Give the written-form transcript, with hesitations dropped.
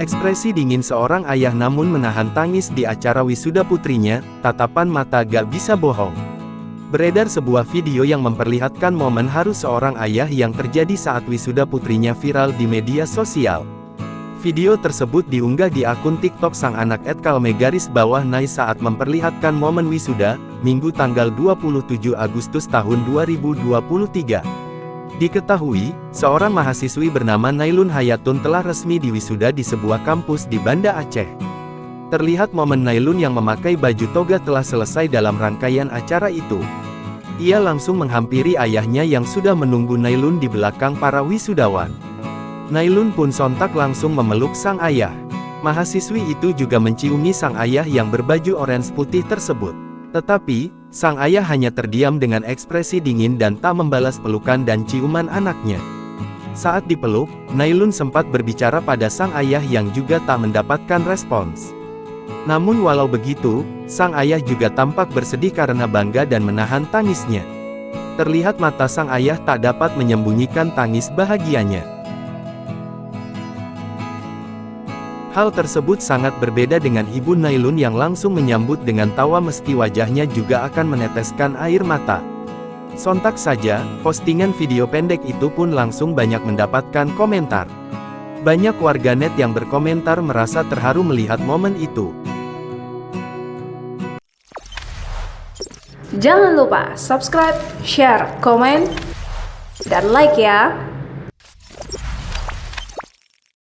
Ekspresi dingin seorang ayah namun menahan tangis di acara wisuda putrinya, tatapan mata gak bisa bohong. Beredar sebuah video yang memperlihatkan momen haru seorang ayah yang terjadi saat wisuda putrinya viral di media sosial. Video tersebut diunggah di akun TikTok sang anak @kalme_nay saat memperlihatkan momen wisuda, Minggu tanggal 27 Agustus tahun 2023. Diketahui, seorang mahasiswi bernama Nailun Hayatun telah resmi diwisuda di sebuah kampus di Banda Aceh. Terlihat momen Nailun yang memakai baju toga telah selesai dalam rangkaian acara itu. Ia langsung menghampiri ayahnya yang sudah menunggu Nailun di belakang para wisudawan. Nailun pun sontak langsung memeluk sang ayah. Mahasiswi itu juga menciumi sang ayah yang berbaju orange putih tersebut. Tetapi, sang ayah hanya terdiam dengan ekspresi dingin dan tak membalas pelukan dan ciuman anaknya. Saat dipeluk, Nailun sempat berbicara pada sang ayah yang juga tak mendapatkan respons. Namun walau begitu, sang ayah juga tampak bersedih karena bangga dan menahan tangisnya. Terlihat mata sang ayah tak dapat menyembunyikan tangis bahagianya. Hal tersebut sangat berbeda dengan ibu Nailun yang langsung menyambut dengan tawa meski wajahnya juga akan meneteskan air mata. Sontak saja, postingan video pendek itu pun langsung banyak mendapatkan komentar. Banyak warganet yang berkomentar merasa terharu melihat momen itu. Jangan lupa subscribe, share, komen, dan like ya!